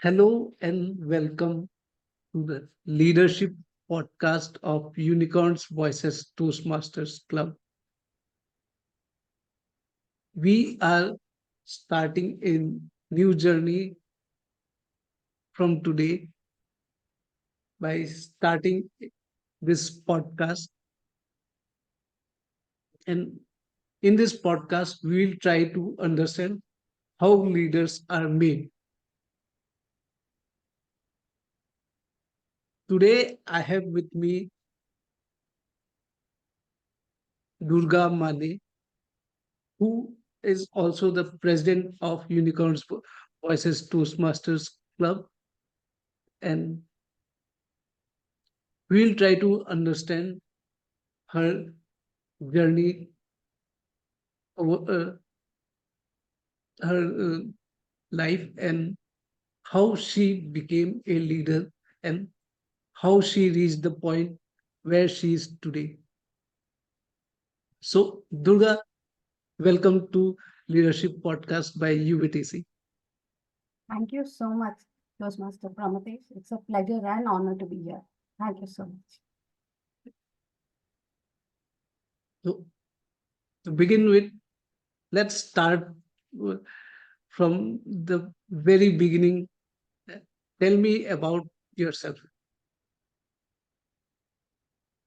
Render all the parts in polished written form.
Hello and welcome to the leadership podcast of Unicorns Voices Toastmasters Club. We are starting a new journey from today by starting this podcast. And in this podcast, we will try to understand how leaders are made. Today, I have with me Durga Mane, who is also the president of Unicorns Voices Toastmasters Club. And we'll try to understand her journey, uh, her life, and how she became a leader and how she reached the point where she is today. So, Durga, welcome to Leadership Podcast by UVTC. Thank you so much, Toastmaster Pramatesh. It's a pleasure and honor to be here. Thank you so much. So, to begin with, let's start from the very beginning. Tell me about yourself.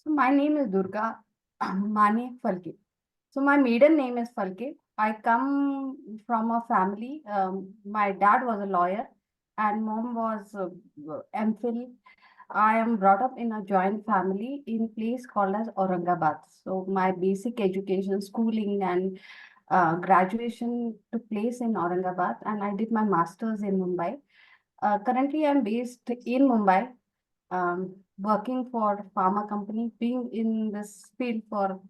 So my name is Durga Mane Falke. So my maiden name is Falke. I come from a family. My dad was a lawyer, and mom was MPhil. I am brought up in a joint family in place called as Aurangabad. So my basic education, schooling, and graduation took place in Aurangabad, and I did my masters in Mumbai. Currently, I'm based in Mumbai, working for pharma company, being in this field for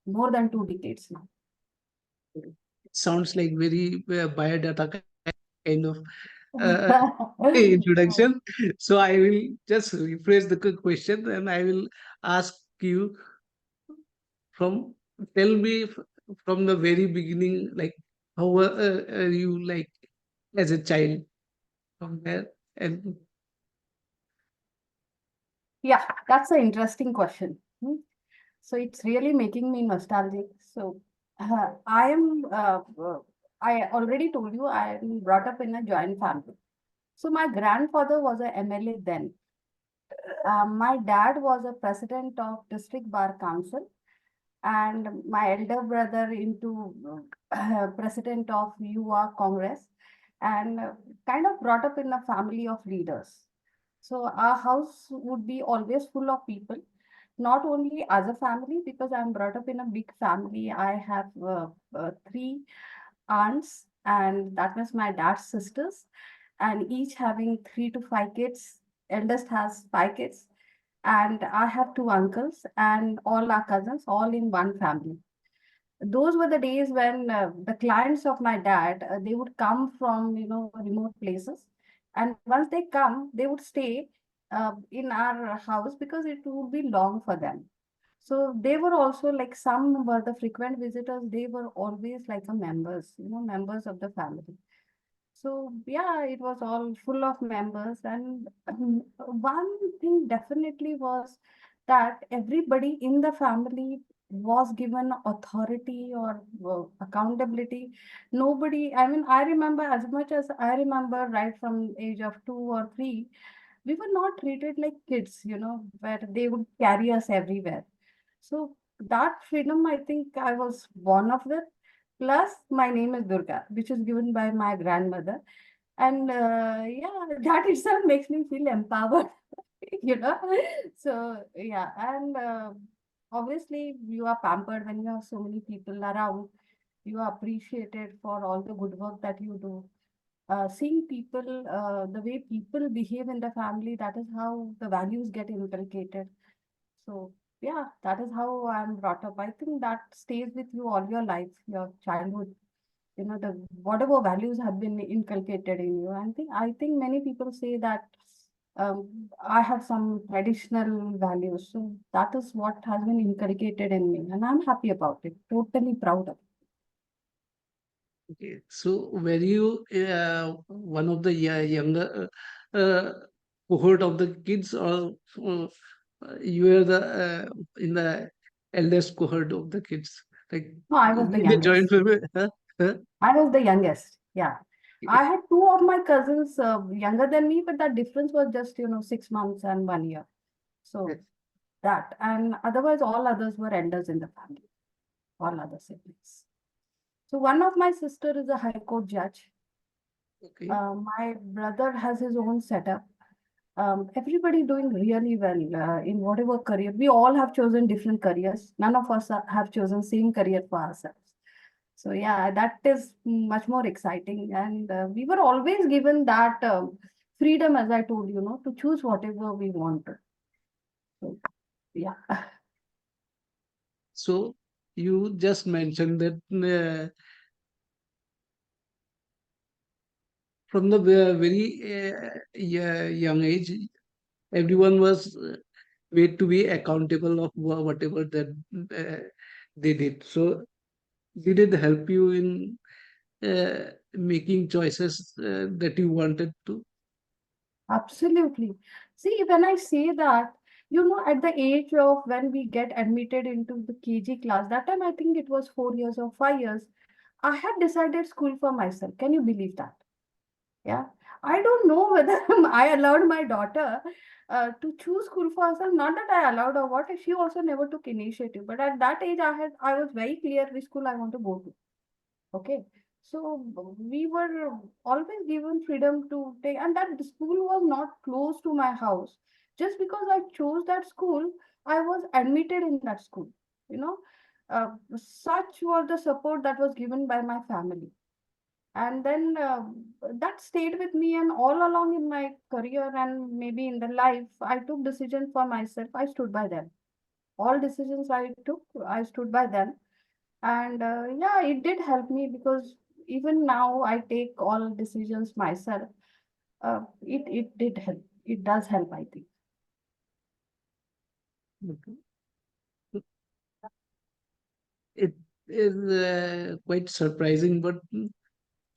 more than 2 decades now. It sounds like very biodata kind of uh, introduction. So I will just rephrase the question and I will ask you from tell me from the very beginning, like how are you like as a child from there and Yeah, that's an interesting question. So it's really making me nostalgic. So I am, I already told you, I am brought up in a joint family. So my grandfather was a MLA then. My dad was a president of District Bar Council, and my elder brother into president of UA Congress, and kind of brought up in a family of leaders. So our house would be always full of people, not only as a family, because I'm brought up in a big family. I have three aunts, and that was my dad's sisters, and each having 3 to 5 kids. Eldest has 5 kids, and I have two uncles and all our cousins, all in one family. Those were the days when the clients of my dad, they would come from remote places, and once they come, they would stay in our house because it would be long for them. So they were also like, some were the frequent visitors. They were always like a members, members of the family. So yeah, it was all full of members, and one thing definitely was that everybody in the family was given authority or accountability. Nobody, I mean, I remember, as much as I remember, right from age of 2 or 3, we were not treated like kids, where they would carry us everywhere. So that freedom, I think I was born of it. Plus, my name is Durga, which is given by my grandmother. And yeah, that itself makes me feel empowered, you know. So, yeah. And obviously, you are pampered when you have so many people around. You are appreciated for all the good work that you do. Seeing people, the way people behave in the family, that is how the values get inculcated. So, yeah, that is how I'm brought up. I think that stays with you all your life, your childhood. The whatever values have been inculcated in you. I think many people say that I have some traditional values. So that is what has been inculcated in me, and I'm happy about it. Totally proud of it. Okay. So were you one of the younger cohort of the kids, or you were the in the eldest cohort of the kids, like No, I was the in the joint youngest. family? Huh? Huh? I was the youngest. Yeah. I had two of my cousins younger than me, but that difference was just, 6 months and 1 year. Yes. So that, and otherwise, all others were elders in the family, all other siblings. So one of my sister is a high court judge. Okay. My brother has his own setup. Everybody doing really well in whatever career. We all have chosen different careers. None of us have chosen same career for ourselves. So yeah, that is much more exciting. And we were always given that freedom, as I told you, to choose whatever we want. So yeah. So you just mentioned that from the very young age, everyone was made to be accountable of whatever that they did. So did it help you in making choices that you wanted to? Absolutely. See, when I say that, at the age of when we get admitted into the KG class, that time I think it was 4 years or 5 years, I had decided school for myself. Can you believe that? Yeah. I don't know whether I allowed my daughter to choose school for herself. Not that I allowed her what, she also never took initiative. But at that age, I was very clear which school I want to go to. Okay. So we were always given freedom to take, and that school was not close to my house. Just because I chose that school, I was admitted in that school. You know, such was the support that was given by my family. And then that stayed with me, and all along in my career and maybe in the life, I took decisions for myself. I stood by them. All decisions I took, I stood by them, and yeah, it did help me because even now I take all decisions myself. It did help. It does help, I think. Okay. It is quite surprising, but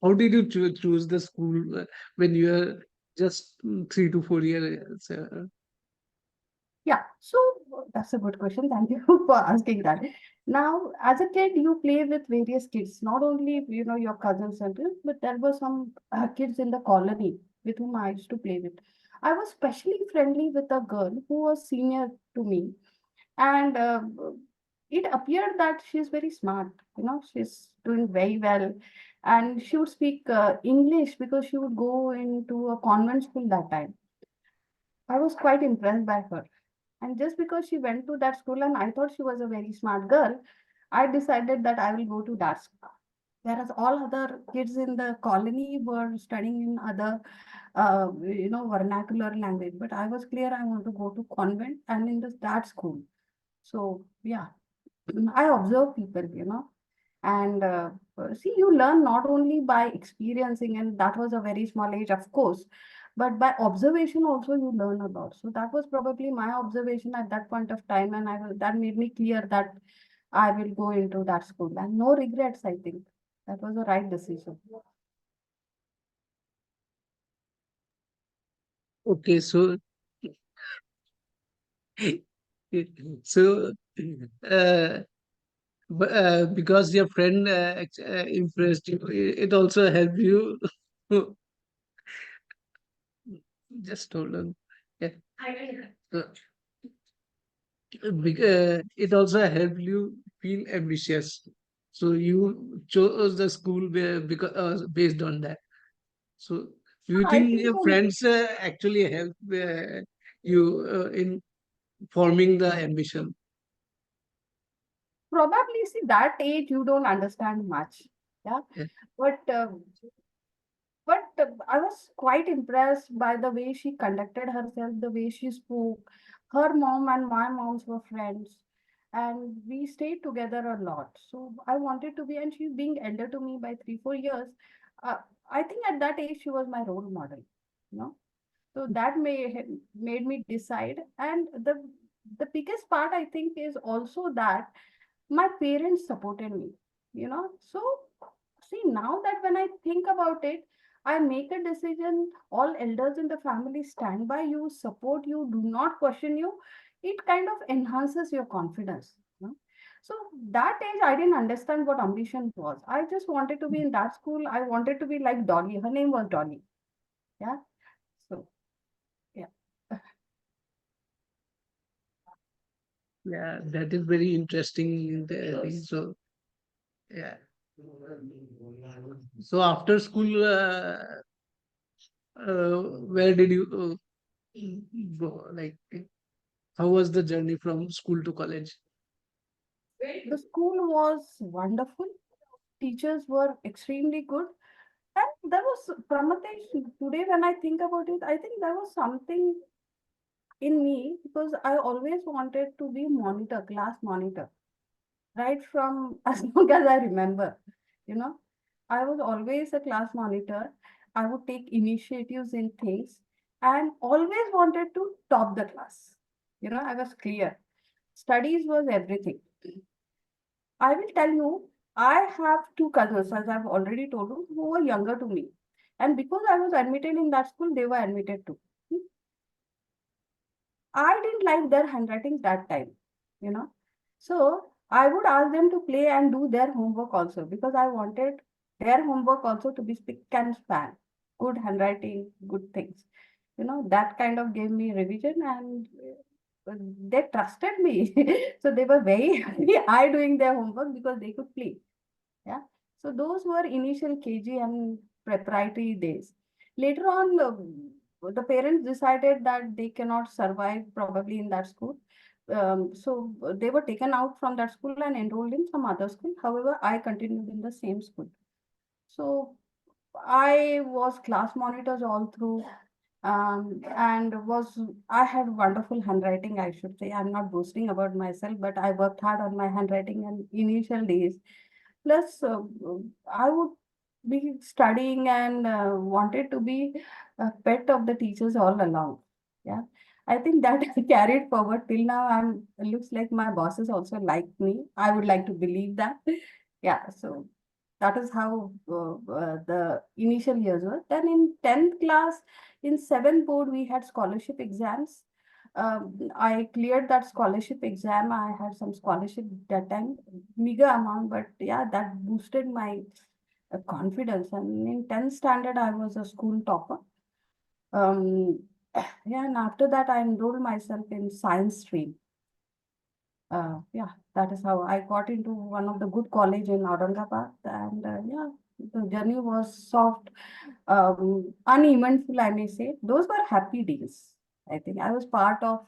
how did you choose the school when you are just 3 to 4 years? Yeah, so that's a good question. Thank you for asking that. Now, as a kid, you play with various kids, not only your cousins and this, but there were some kids in the colony with whom I used to play with. I was especially friendly with a girl who was senior to me, and it appeared that she's very smart. She's doing very well, and she would speak English because she would go into a convent school that time. I was quite impressed by her. And just because she went to that school and I thought she was a very smart girl, I decided that I will go to that school. Whereas all other kids in the colony were studying in other, vernacular language. But I was clear I want to go to convent and in that school. So yeah, I observe people, and see, you learn not only by experiencing, and that was a very small age, of course, but by observation also you learn a lot. So that was probably my observation at that point of time, and that made me clear that I will go into that school, and no regrets. I think that was the right decision. Okay, so so uh, because your friend impressed you, it also helped you. Just hold on. Yeah. Uh, it also helped you feel ambitious. So you chose the school because based on that. So do you I think think your so. friends actually help you in forming the ambition? Probably, see, that age you don't understand much. Yeah, Yeah. but I was quite impressed by the way she conducted herself, the way she spoke. Her mom and my moms were friends, and we stayed together a lot. So I wanted to be, and she's being elder to me by 3, 4 years. Uh, I think at that age she was my role model. You know, so that made me decide. And the biggest part I think is also that my parents supported me. So see, now that when I think about it, I make a decision, all elders in the family stand by you, support you, do not question you. It kind of enhances your confidence. You know? So that age, I didn't understand what ambition was. I just wanted to be in that school. I wanted to be like Dolly. Her name was Dolly. Yeah. So yeah. Yeah, that is very interesting. So yeah. So after school, where did you go? Like, how was the journey from school to college? The school was wonderful. Teachers were extremely good. And there was Pramatesh, today when I think about it, I think there was something in me because I always wanted to be monitor, class monitor, right from as long as I remember. You know, I was always a class monitor. I would take initiatives in things and always wanted to top the class. You know, I was clear. Studies was everything. I will tell you, I have two cousins, as I've already told you, who were younger to me. And because I was admitted in that school, they were admitted too. I didn't like their handwriting that time, you know. So I would ask them to play and do their homework also because I wanted their homework also to be spick and span, good handwriting, good things. You know, that kind of gave me revision and they trusted me. So they were very happy I doing their homework because they could play. Yeah. So those were initial KG and preparatory days. Later on, the parents decided that they cannot survive probably in that school. So they were taken out from that school and enrolled in some other school. However, I continued in the same school. So I was class monitors all through, and was I had wonderful handwriting. I should say I'm not boasting about myself, but I worked hard on my handwriting in initial days. Plus, I would be studying and wanted to be a pet of the teachers all along. Yeah, I think that carried forward till now. I'm looks like my bosses also like me. I would like to believe that. Yeah, so that is how the initial years were. Then in 10th class, in 7th board, we had scholarship exams. I cleared that scholarship exam. I had some scholarship that time, meager amount, but yeah, that boosted my confidence. And in 10th standard, I was a school topper. Um, yeah, and after that, I enrolled myself in science stream. Yeah, that is how I got into one of the good college in Aurangabad, and yeah, the journey was soft, uneventful, I may say. Those were happy days. I think I was part of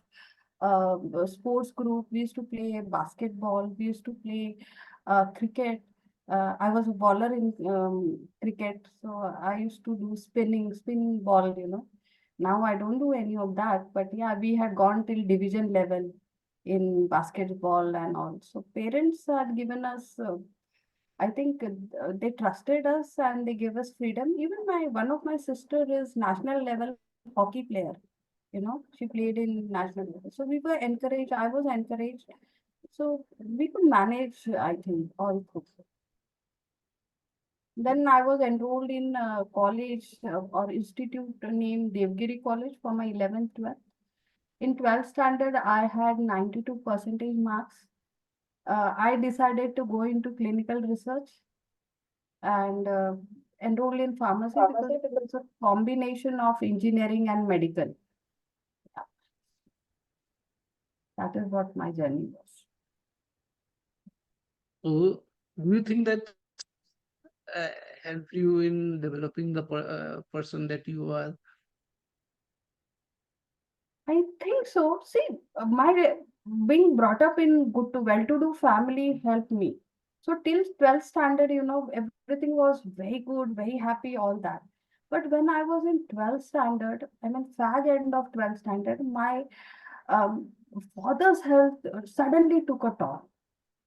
a sports group. We used to play basketball. We used to play cricket. I was a bowler in cricket, so I used to do spin ball. You know, now I don't do any of that. But yeah, we had gone till division level in basketball and all. So parents had given us. I think they trusted us and they gave us freedom. Even my one of my sister is national level hockey player. You know, she played in national level. So we were encouraged. I was encouraged. So we could manage. I think all through. Then I was enrolled in a college or institute named Devgiri College for my 11th, 12th. In 12th standard, I had 92 percentage marks. I decided to go into clinical research and enroll in pharmacy because it's a combination of engineering and medical. Yeah, that is what my journey was. So, do you think that uh, helped you in developing the person that you are? I think so. See, my being brought up in good to well-to-do family helped me. So till 12th standard, you know, everything was very good, very happy, all that. But when I was in 12th standard, I mean, fag end of 12th standard, my um, father's health suddenly took a toll.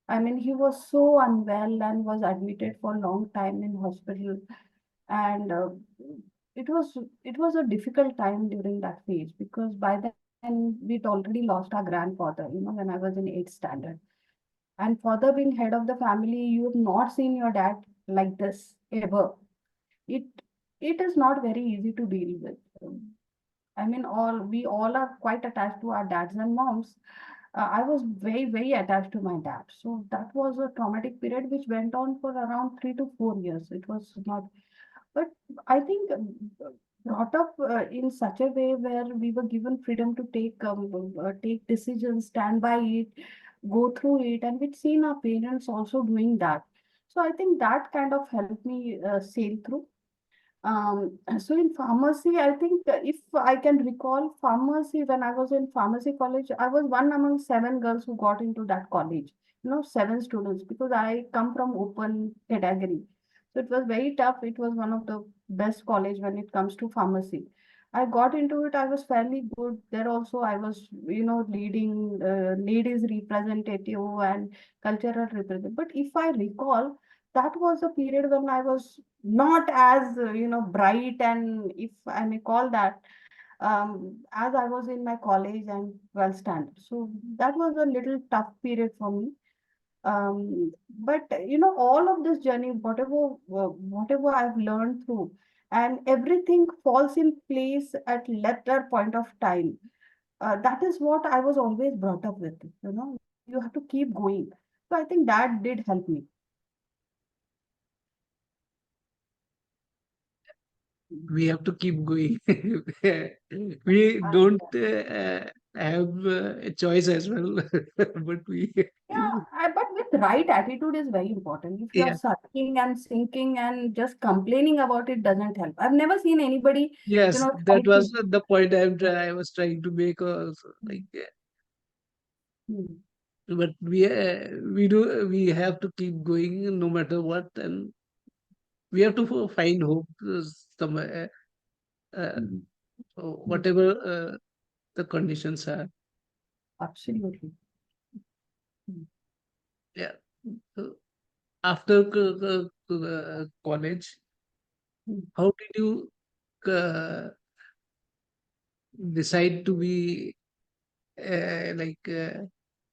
I mean, he was so unwell and was admitted for a long time in hospital, and it was it was a difficult time during that phase because by then we'd already lost our grandfather. You know, when I was in 8th standard, and father being head of the family, you have not seen your dad. like this ever. It it is not very easy to deal with. I mean, all we all are quite attached to our dads and moms. I was very attached to my dad. So that was a traumatic period which went on for around 3 to 4 years. It was not, but I think brought up in such a way where we were given freedom to take decisions, stand by it, go through it, and we'd seen our parents also doing that. So I think that kind of helped me sail through. So in pharmacy, I think if I can recall pharmacy, when I was in pharmacy college, I was one among 7 girls who got into that college. 7 students, because I come from open category. So it was very tough. It was one of the best college when it comes to pharmacy. I got into it. I was fairly good. There also I was, leading ladies representative and cultural representative. But if I recall, that was a period when I was not as bright, and if I may call that, as I was in my college and well standard. So that was a little tough period for me. But all of this journey, whatever I've learned through, and everything falls in place at later point of time. That is what I was always brought up with. You have to keep going. So I think that did help me. We have to keep going. We don't have a choice as well, but we, Yeah, but with right attitude is very important. If you are yeah, sulking and sinking and just complaining about it, doesn't help. I've never seen anybody, yes, that was sulking. the point I was trying to make. Also, like, Hmm. but we have to keep going no matter what, and we have to find hope somewhere, Hmm. Hmm. whatever the conditions are. Absolutely. Hmm. Yeah. So after college, Hmm. how did you decide to be like?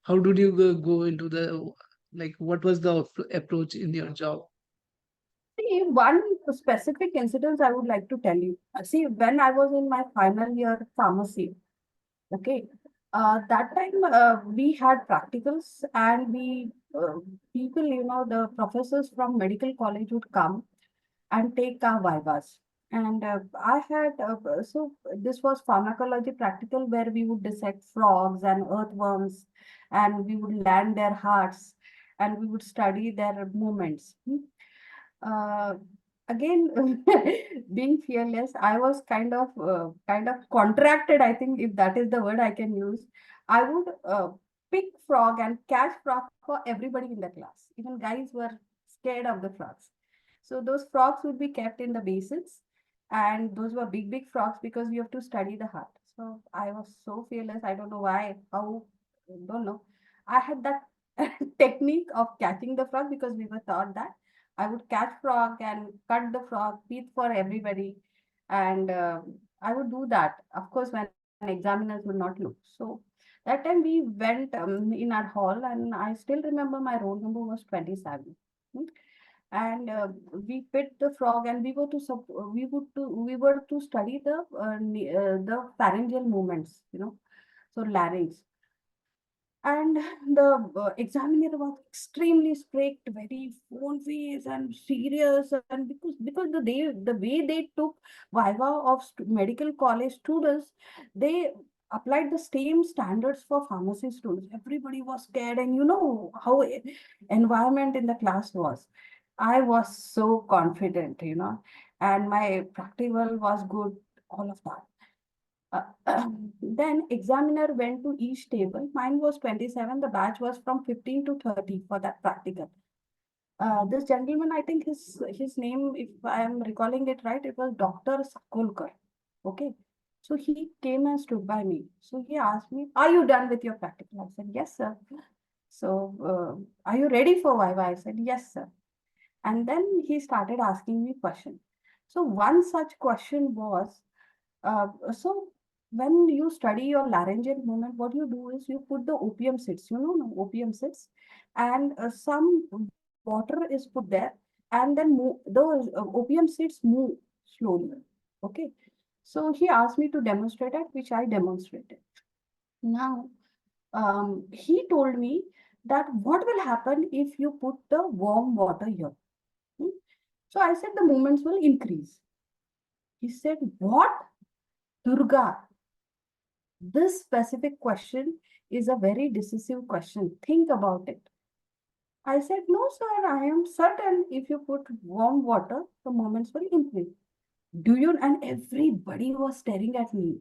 How did you go into the, like? What was the approach in your job? See, one specific incident I would like to tell you. See, when I was in my final year pharmacy, okay, that time we had practicals, and people, the professors from medical college would come and take our vivas. And I had, so this was pharmacology practical where we would dissect frogs and earthworms, and we would land their hearts, and we would study their movements. Uh, Again, being fearless, I was kind of contracted, I think, if that is the word I can use. I would pick frog and catch frog for everybody in the class. Even guys were scared of the frogs. So those frogs would be kept in the basins, and those were big frogs because you have to study the heart. So I was so fearless. I don't know why, how, don't know. I had that technique of catching the frog because we were taught that. I would catch frog and cut the frog, teeth for everybody, and I would do that. Of course, when examiners would not look. So that time we went in our hall, and I still remember my roll number was 27. Hmm. And we picked the frog, and we were to study the pharyngeal movements, so larynx. And the examiner was extremely strict, very phone face and serious, and because the way they took viva of medical college students, they applied the same standards for pharmacy students. Everybody was scared, and you know how environment in the class was. I was so confident, and my practical was good, all of that. Then examiner went to each table. Mine was 27. The batch was from 15 to 30 for that practical. This gentleman, I think his name, if I am recalling it right, it was Dr. Sakolkar. Okay. So he came and stood by me. So he asked me, "Are you done with your practical?" I said, "Yes, sir." So, "Are you ready for Viva?" I said, "Yes, sir." And then he started asking me questions. So one such question was, so when you study your laryngeal movement, what you do is you put the opium seeds, no, opium seeds, and some water is put there, and and then move, those opium seeds move slowly. Okay. So he asked me to demonstrate it, which I demonstrated. Now, he told me that what will happen if you put the warm water here? Hmm? So I said the movements will increase. He said, what? Durga, this specific question is a very decisive question. Think about it. I said, no, sir, I am certain if you put warm water, the movements will increase. Do you? And everybody was staring at me.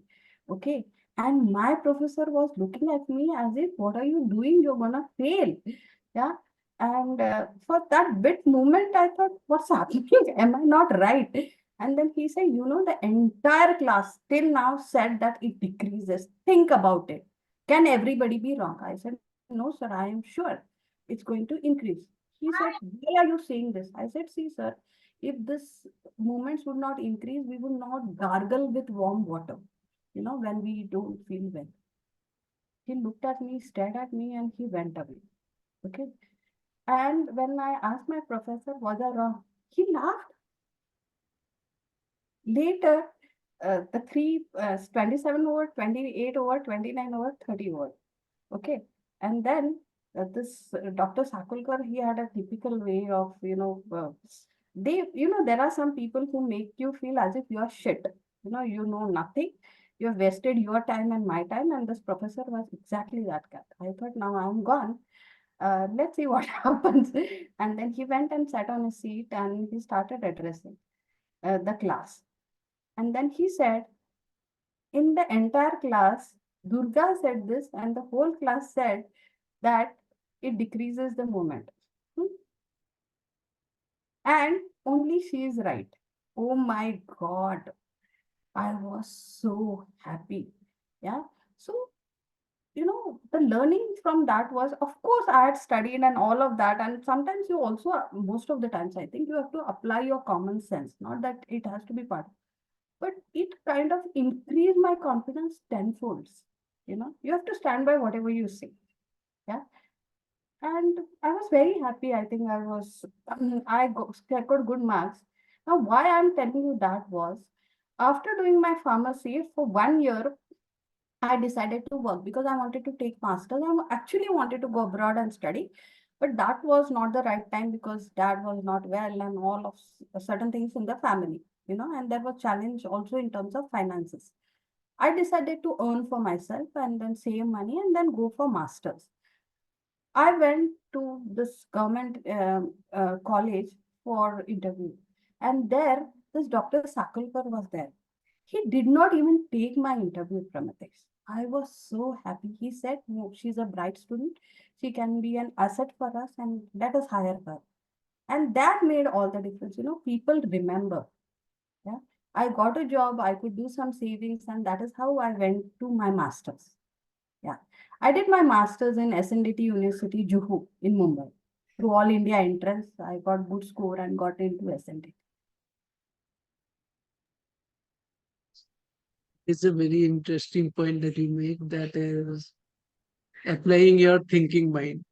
Okay. And my professor was looking at me as if, what are you doing? You're gonna fail. Yeah. And for that bit moment, I thought, what's happening? Am I not right? And then he said, the entire class till now said that it decreases. Think about it. Can everybody be wrong? I said, no, sir, I am sure it's going to increase. He said, why are you saying this? I said, see, sir, if this movements would not increase, we would not gargle with warm water, when we don't feel well. He looked at me, stared at me, and he went away. Okay. And when I asked my professor, was I wrong? He laughed. Later, the 27 over, 28 over, 29 over, 30 over. Okay. And then this Dr. Sakulkar, he had a typical way of, there are some people who make you feel as if you are shit. You know nothing. You have wasted your time and my time. And this professor was exactly that guy. I thought, now I'm gone. Let's see what happens. And then he went and sat on his seat and he started addressing the class. And then he said, in the entire class, Durga said this, and the whole class said that it decreases the moment. Hmm? And only she is right. Oh my God. I was so happy. Yeah. So, the learning from that was, of course, I had studied and all of that. And sometimes you also, most of the times, I think you have to apply your common sense, not that it has to be part, but it kind of increased my confidence tenfolds. You have to stand by whatever you say. Yeah. And I was very happy. I think scored good marks. Now, why I'm telling you that was, after doing my pharmacy for 1 year, I decided to work because I wanted to take masters. I actually wanted to go abroad and study, but that was not the right time because dad was not well and all of certain things in the family, and there was challenge also in terms of finances. I decided to earn for myself and then save money and then go for masters. I went to this government college for interview, and there this Dr. Sakulkar was there. He did not even take my interview, Pramatesh. I was so happy. He said, no, she's a bright student. She can be an asset for us and let us hire her. And that made all the difference. People remember. Yeah. I got a job, I could do some savings, and that is how I went to my master's. Yeah. I did my master's in SNDT University, Juhu in Mumbai. Through all India entrance, I got good score and got into SNDT. It's a very interesting point that you make, that is applying your thinking mind.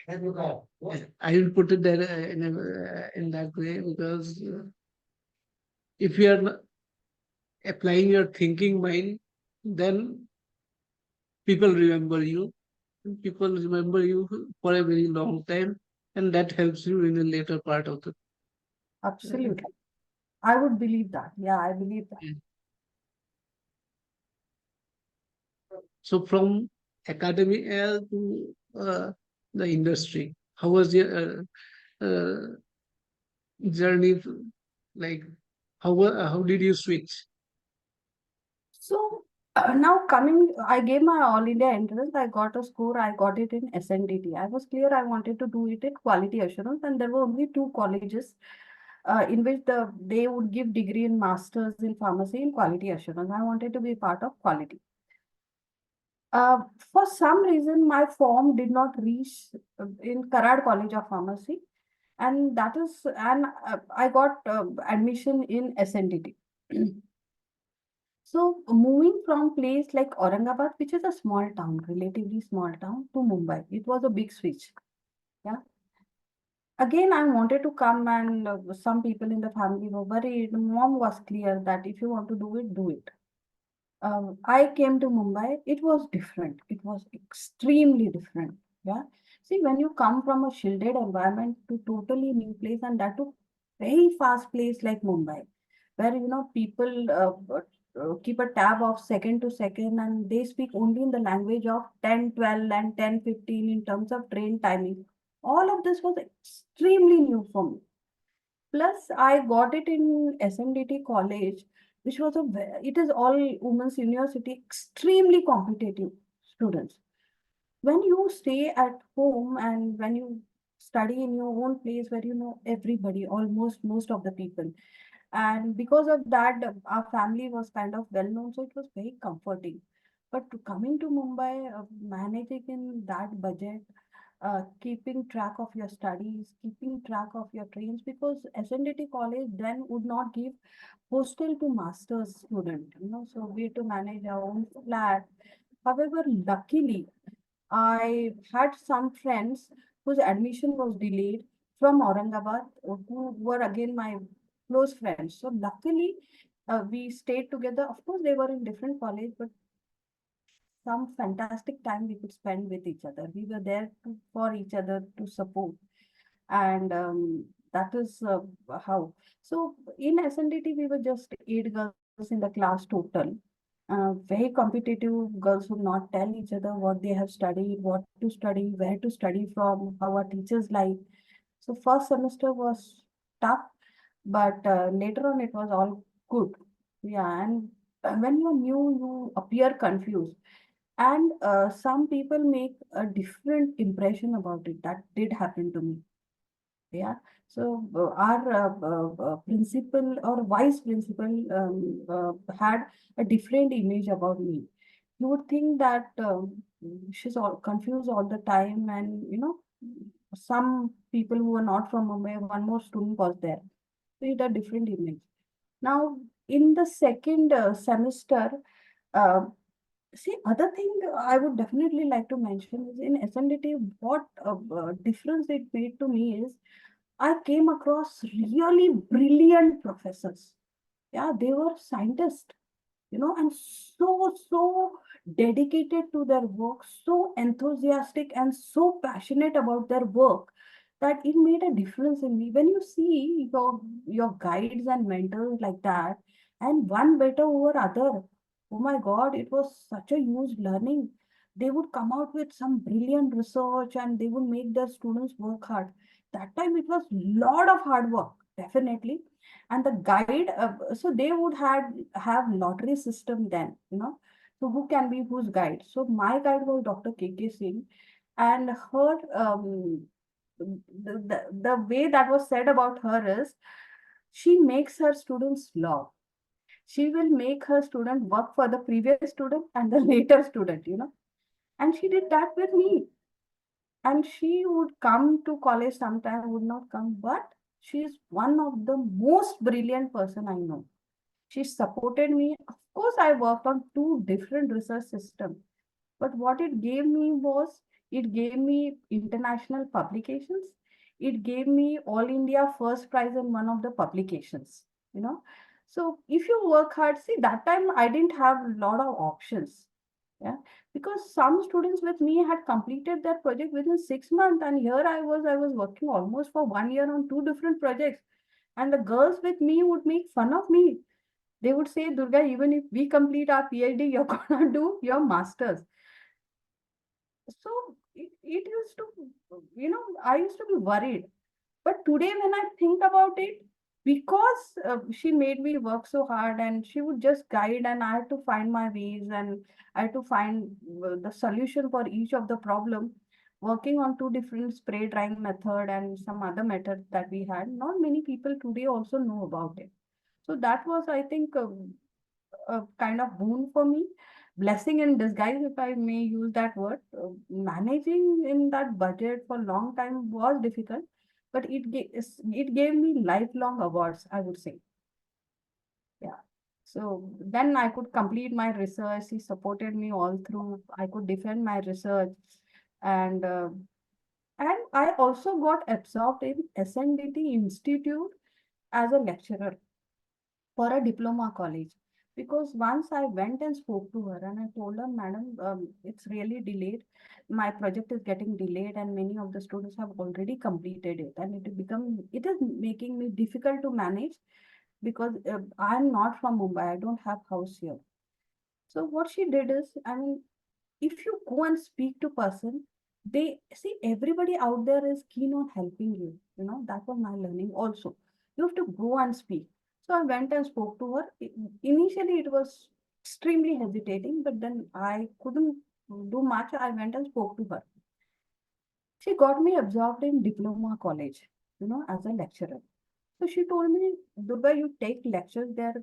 I will put it there in that way, because if you are applying your thinking mind, then people remember you. People remember you for a very long time, and that helps you in the later part of the. Absolutely. I would believe that. Yeah, I believe that. So from academy to the industry, how was your journey? Like, how did you switch? So now coming, I gave my All India entrance. I got a score. I got it in SNDT. I was clear I wanted to do it in quality assurance, and there were only two colleges in which they would give degree in masters in pharmacy in quality assurance. I wanted to be part of quality. For some reason, my form did not reach in Karad College of Pharmacy, and I got admission in SNDT. So moving from place like Aurangabad, which is a small town, relatively small town, to Mumbai, it was a big switch. Yeah. again, I wanted to come, and some people in the family were worried. Mom was clear that if you want to do it, do it. I came to Mumbai, it was different. It was extremely different. Yeah. See, when you come from a shielded environment to totally new place, and that to very fast place like Mumbai, where people keep a tab of second to second, and they speak only in the language of 10, 12, and 10, 15 in terms of train timing. All of this was extremely new for me. Plus, I got it in SMDT college, which was it is all women's university, extremely competitive students. When you stay at home and when you study in your own place where you know everybody, almost most of the people, and because of that, our family was kind of well known, so it was very comforting. But coming to Mumbai, managing in that budget, keeping track of your studies, keeping track of your trains, because SNDT college then would not give hostel to master's student, so we had to manage our own flat. However, luckily, I had some friends whose admission was delayed from Aurangabad, who were again my close friends. So luckily, we stayed together. Of course, they were in different college, but some fantastic time we could spend with each other. We were there for each other to support, and that is how. So in SNDT, we were just 8 girls in the class total. Very competitive. Girls would not tell each other what they have studied, what to study, where to study from, how our teachers like. So first semester was tough, but later on it was all good. Yeah, and when you're new, you appear confused, and some people make a different impression about it. That did happen to me. Yeah. So our principal or vice principal had a different image about me. You would think that she's all confused all the time, and some people who were not from Mumbai, one more student was there. So it had a different image. Now, in the second semester, uh, see, other thing I would definitely like to mention is in SMDT, what difference it made to me is I came across really brilliant professors. Yeah, they were scientists, and so dedicated to their work, so enthusiastic and so passionate about their work that it made a difference in me. When you see your guides and mentors like that, and one better over other, oh my God, it was such a huge learning. They would come out with some brilliant research and they would make their students work hard. That time it was lot of hard work, definitely. And the guide, so they would have lottery system then, so who can be whose guide. So my guide was Dr. KK Singh, and her the way that was said about her is she makes her students love. She will make her student work for the previous student and the later student, and she did that with me. And she would come to college sometime, would not come, but she is one of the most brilliant person I know. She supported me. Of course, I worked on two different research systems, but what it gave me was it gave me international publications. It gave me All India first prize in one of the publications. You know, so if you work hard, see that time I didn't have a lot of options. Yeah, because some students with me had completed their project within 6 months, and here I was working almost for 1 year on two different projects, and the girls with me would make fun of me. They would say, Durga, even if we complete our PhD, you're gonna do your master's. So it used to, I used to be worried. But today, when I think about it, because she made me work so hard and she would just guide, and I had to find my ways, and I had to find the solution for each of the problem. Working on two different spray drying method and some other methods that we had, not many people today also know about it. So that was, I think, a kind of boon for me, blessing in disguise, if I may use that word. Managing in that budget for a long time was difficult, but it gave me lifelong awards, I would say. Yeah. So then I could complete my research. He supported me all through. I could defend my research, and And I also got absorbed in SNDT Institute as a lecturer for a diploma college. Because once I went and spoke to her and I told her, Madam, it's really delayed. My project is getting delayed, and many of the students have already completed it, and it is making me difficult to manage because I'm not from Mumbai. I don't have house here. So what she did is, I mean, if you go and speak to person, they see everybody out there is keen on helping you. You know, that was my learning also. You have to go and speak. So I went and spoke to her. Initially, it was extremely hesitating, but then I couldn't do much. I went and spoke to her. She got me absorbed in diploma college, as a lecturer. So she told me, Durga, you take lectures there,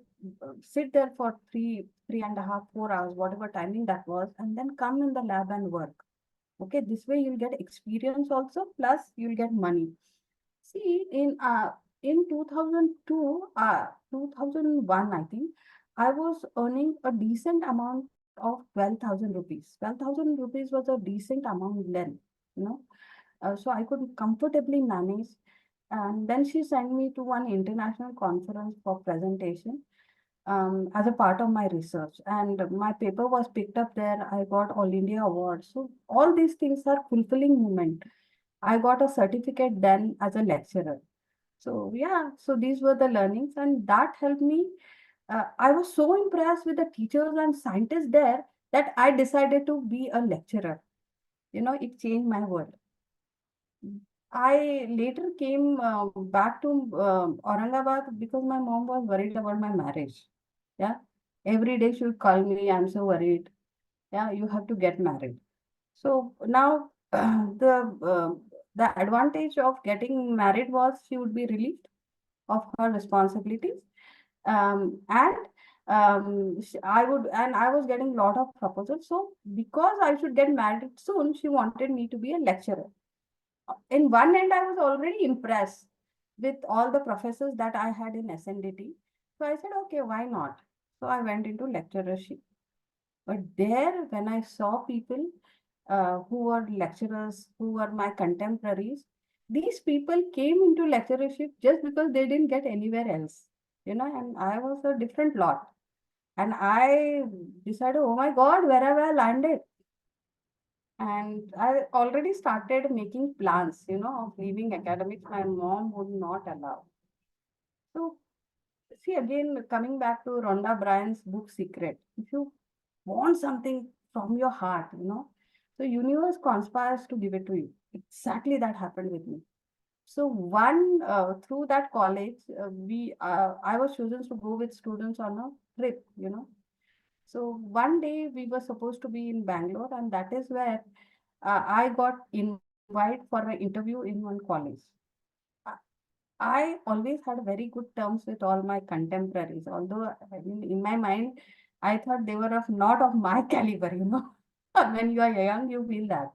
sit there for 3.5, 4 hours, whatever timing that was, and then come in the lab and work. Okay, this way you'll get experience also, plus you'll get money. See, in 2002, 2001, I think, I was earning a decent amount of 12,000 rupees. 12,000 rupees was a decent amount then, you know. So I could comfortably manage. And then she sent me to one international conference for presentation as a part of my research. And my paper was picked up there. I got All India Award. So all these things are fulfilling moment. I got a certificate then as a lecturer. So yeah, so these were the learnings, and that helped me. I was so impressed with the teachers and scientists there that I decided to be a lecturer. It changed my world. I later came back to Aurangabad because my mom was worried about my marriage. Yeah. Every day she would call me, I'm so worried. Yeah, you have to get married. So now the advantage of getting married was she would be relieved of her responsibilities. And I was getting a lot of proposals. So because I should get married soon, she wanted me to be a lecturer. In one end, I was already impressed with all the professors that I had in SNDT. So I said, okay, why not? So I went into lecturership. But there, when I saw people who were lecturers, who were my contemporaries, these people came into lecturership just because they didn't get anywhere else, and I was a different lot. And I decided, oh my God, where have I landed? And I already started making plans, of leaving academics. My mom would not allow. So, see, again, coming back to Rhonda Bryan's book Secret, if you want something from your heart, the universe conspires to give it to you. Exactly that happened with me. So, through that college, I was chosen to go with students on a trip. So one day we were supposed to be in Bangalore, and that is where I got invite for an interview in one college. I I always had very good terms with all my contemporaries, although I mean, in my mind, I thought they were not of my caliber. When you are young, you feel that.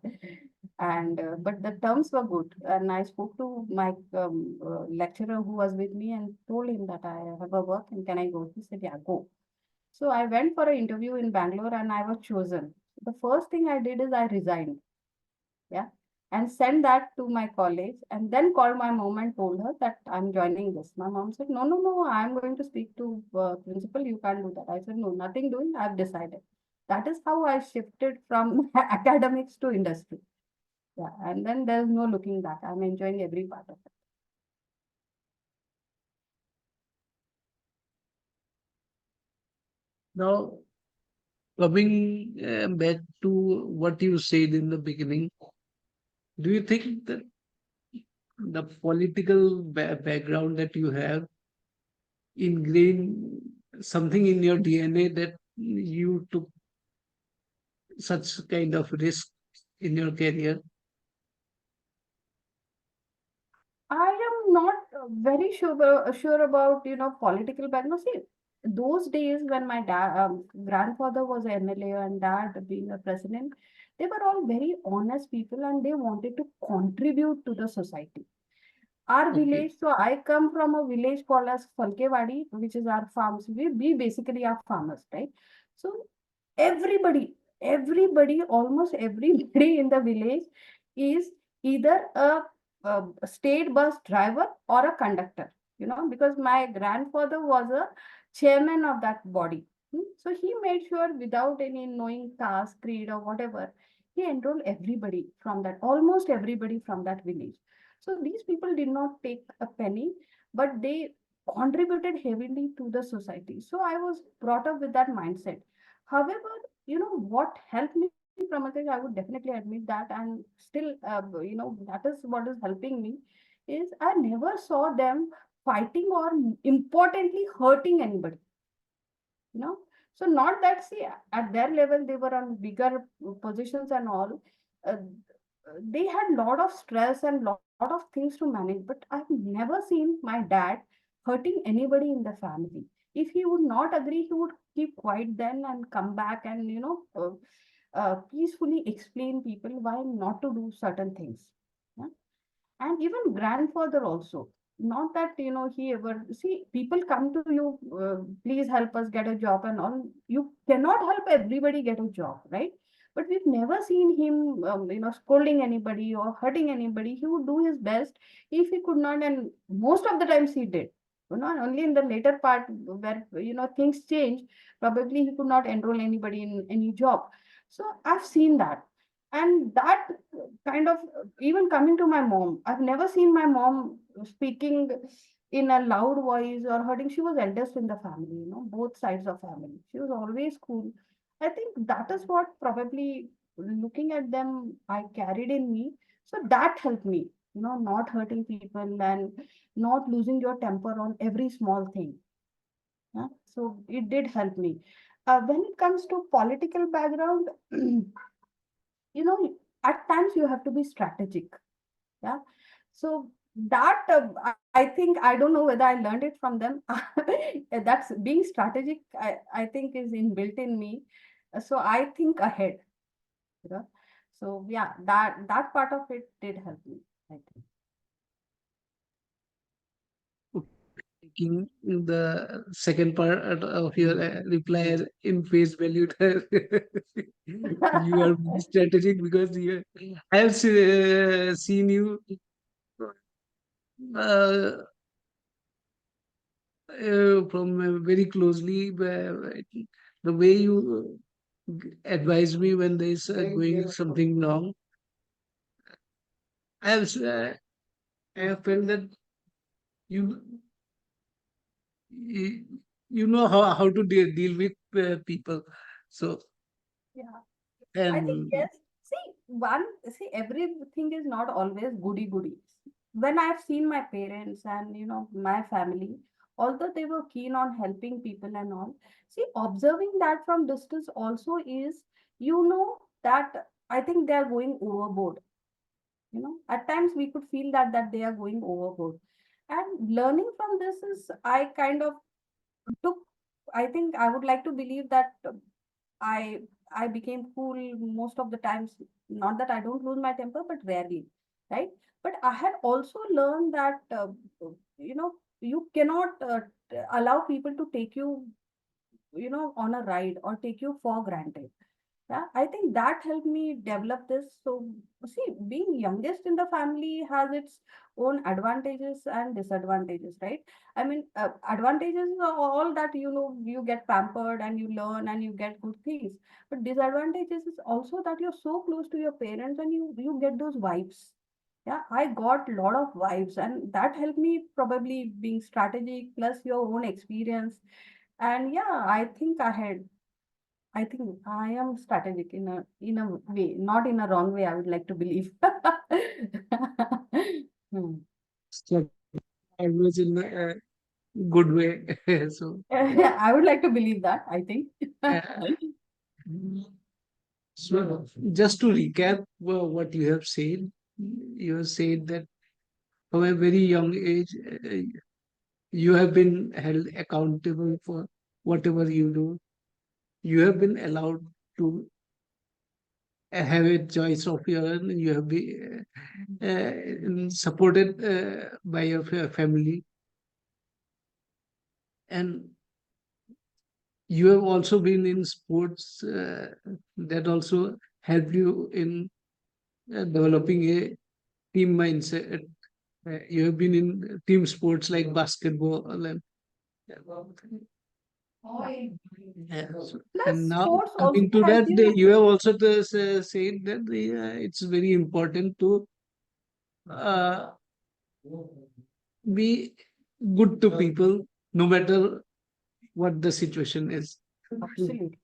And but the terms were good, and I spoke to my lecturer who was with me and told him that I have a work and can I go? He said, "Yeah, go." So I went for an interview in Bangalore and I was chosen. The first thing I did is I resigned, yeah, and sent that to my college and then called my mom and told her that I'm joining this. My mom said, no, no, no, I'm going to speak to principal. You can't do that. I said, no, nothing doing. I've decided. That is how I shifted from academics to industry. Yeah, and then there's no looking back. I'm enjoying every part of it. Now, coming back to what you said in the beginning, do you think that the political background that you have ingrained something in your DNA that you took such kind of risk in your career? I am not very sure about political background. See, those days when my dad grandfather was a MLA and dad being a president, they were all very honest people and they wanted to contribute to the society. Our Okay. village, so I come from a village called as Falkewadi, which is our farms. We basically are farmers, right? So everybody, almost everybody in the village is either a state bus driver or a conductor, because my grandfather was a chairman of that body. So he made sure, without any knowing caste, creed, or whatever, he enrolled everybody from that, almost everybody from that village. So these people did not take a penny, but they contributed heavily to the society. So I was brought up with that mindset. However, what helped me, Pramath, I would definitely admit that, and still, that is what is helping me, is I never saw them fighting or importantly hurting anybody. you know so not that, see, at their level they were on bigger positions and all. uh, they had lot of stress and lot of things to manage, but I've never seen my dad hurting anybody in the family. If he would not agree, he would keep quiet then and come back and peacefully explain people why not to do certain things. Yeah? And even grandfather also, not that he ever, see, people come to you, please help us get a job and all. You cannot help everybody get a job, right? But we've never seen him scolding anybody or hurting anybody. He would do his best. If he could not, and most of the times he did, only in the later part where things change, probably he could not enroll anybody in any job. So I've seen that. And that kind of, even coming to my mom, I've never seen my mom speaking in a loud voice or hurting. She was eldest in the family, both sides of family. She was always cool. I think that is what probably, looking at them, I carried in me. So that helped me, not hurting people and not losing your temper on every small thing. Yeah? So it did help me. When it comes to political background, at times you have to be strategic. Yeah. So that, I think, I don't know whether I learned it from them. That's being strategic, I think, is inbuilt in me. So I think ahead. you know so yeah, that part of it did help me, I think. Taking the second part of your reply as in face value. You are very strategic because I have seen you uh, from very closely. The way you advise me when there is going something wrong, I have felt that you you, you know how to deal with people. So Yeah. I think and yes. See, everything is not always goody goody. When I've seen my parents and my family, although they were keen on helping people and all, see, observing that from distance also is, that I think they are going overboard. At times we could feel that they are going overboard. And learning from this is, I kind of took, I think I would like to believe that I I became cool most of the times. Not that I don't lose my temper, but rarely, right? But I had also learned that you cannot allow people to take you on a ride or take you for granted. Yeah, I think that helped me develop this. So, see, being youngest in the family has its own advantages and disadvantages, right? I mean, advantages are all that, you get pampered and you learn and you get good things. But disadvantages is also that you're so close to your parents and you get those vibes. Yeah, I got a lot of vibes, and that helped me probably being strategic plus your own experience. And yeah, I think I am strategic in a way, not in a wrong way, I would like to believe. Hmm. so always in a good way. So I would like to believe that, I think. uh, so just to recap what you have said that from a very young age, you have been held accountable for whatever you do. You have been allowed to have a choice of your own. You have been supported by your family, and you have also been in sports that also helped you in developing a team mindset. You have been in team sports like basketball and yeah. Plus, And now sports also coming to help that, you. you have also said that it's very important to uh, be good to people, no matter what the situation is. Absolutely.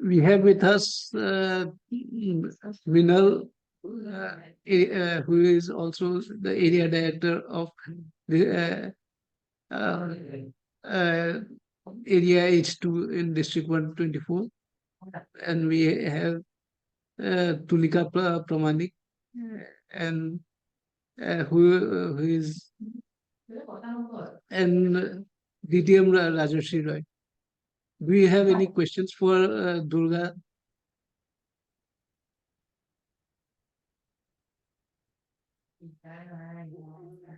We have with us Vinal, who is also the area director of the uh, uh, area H2 in District 124. And we have Tulika Pramanik, and who is and DTM Rajashri Roy. Do you have any questions for Durga?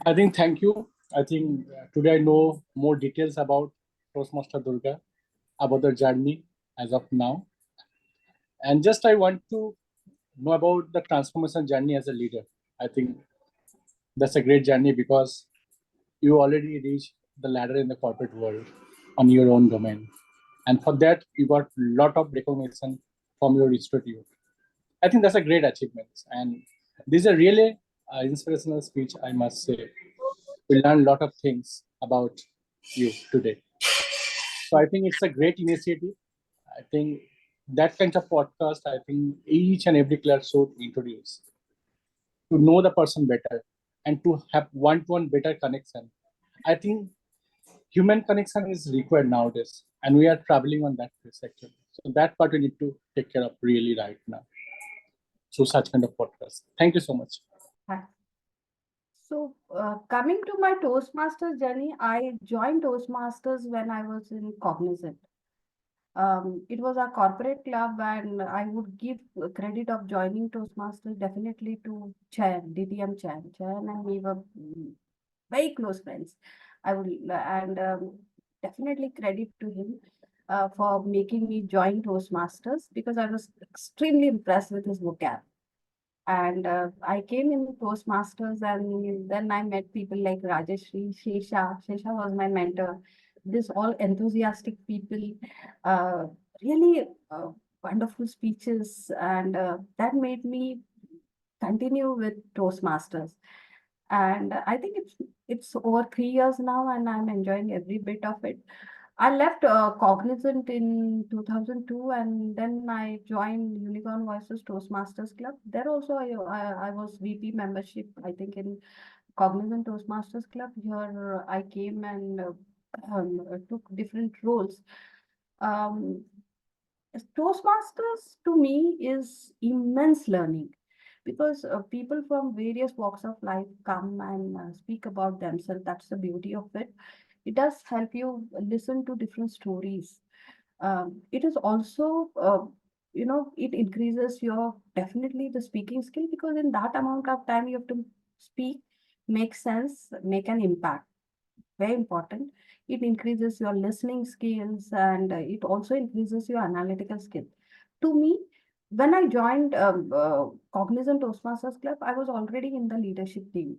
I think thank you. I think today I know more details about Toastmaster Durga, about the journey as of now. And just I want to know about the transformation journey as a leader. I think that's a great journey because you already reached the ladder in the corporate world on your own domain. And for that, you got a lot of recognition from your institute. I think that's a great achievement. And this is a really inspirational speech, I must say. We learned a lot of things about you today. So I think it's a great initiative. I think that kind of podcast, I think each and every class should introduce to know the person better and to have one-to-one better connection. I think human connection is required nowadays, and we are traveling on that sector. So that part we need to take care of really right now. So such kind of podcast. Thank you so much. Hi. So, coming to my Toastmasters journey, I joined Toastmasters when I was in Cognizant. It was a corporate club, and I would give credit of joining Toastmasters definitely to Chan, DTM Chan. Chan and me were very close friends. I would, and definitely credit to him for making me join Toastmasters because I was extremely impressed with his vocab. And I came in Toastmasters, and then I met people like Rajeshri, Shesha. Shesha was my mentor. This all enthusiastic people, uh, really wonderful speeches, and that made me continue with Toastmasters. And I think it's over 3 years now, and I'm enjoying every bit of it. I left Cognizant in 2002, and then I joined Unicorn Voices Toastmasters Club. There also, I was VP membership, I think, in Cognizant Toastmasters Club. Here I came and took different roles. Um, Toastmasters to me is immense learning because people from various walks of life come and speak about themselves. That's the beauty of it. It does help you listen to different stories. It is also, it increases your definitely the speaking skill because in that amount of time you have to speak, make sense, make an impact. Very important. It increases your listening skills and it also increases your analytical skill. To me, when I joined Cognizant Toastmasters Club, I was already in the leadership team.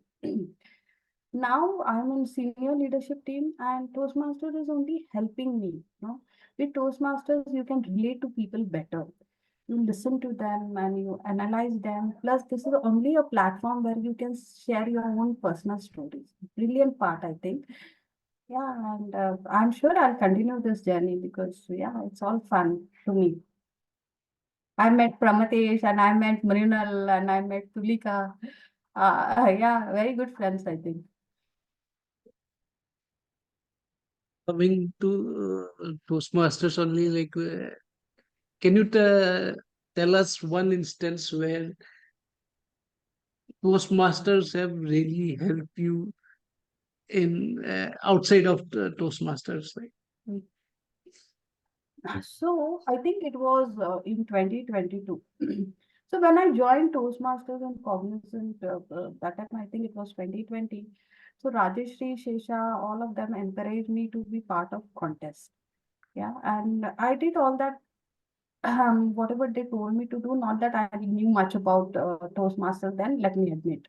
Now I'm in senior leadership team, and Toastmasters is only helping me. With Toastmasters, you can relate to people better. You listen to them and you analyze them. Plus, this is only a platform where you can share your own personal stories. Brilliant part, I think. Yeah, and I'm sure I'll continue this journey because, yeah, it's all fun to me. I met Pramatesh and I met Mrinal and I met Tulika. Yeah, very good friends, I think. Coming to Toastmasters only, like, can you tell us one instance where Toastmasters have really helped you in outside of the Toastmasters? Like, So I think it was in 2022. So when I joined Toastmasters and Cognizant, that time I think it was 2020. So Rajeshri, Shesha, all of them encouraged me to be part of contest. Yeah, and I did all that whatever they told me to do, not that I knew much about Toastmasters then, let me admit.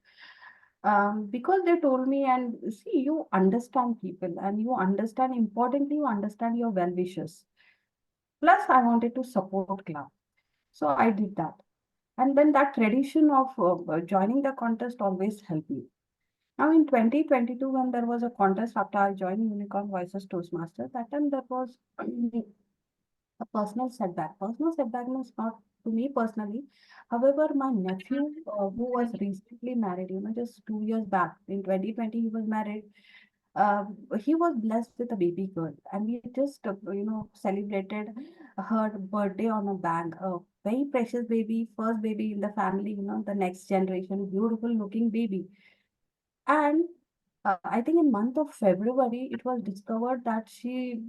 Because they told me, and see, you understand people and you understand, importantly, you understand your well wishers. Plus, I wanted to support club. So I did that. And then that tradition of joining the contest always helped me. Now in 2022, when there was a contest after I joined Unicorn Voices Toastmasters, that time there was a personal setback. Personal setback means not to me personally. However, my nephew, who was recently married, just 2 years back in 2020, he was married. He was blessed with a baby girl, and we just, celebrated her birthday on a bang. A very precious baby, first baby in the family, the next generation, beautiful looking baby. And I think in month of February, it was discovered that she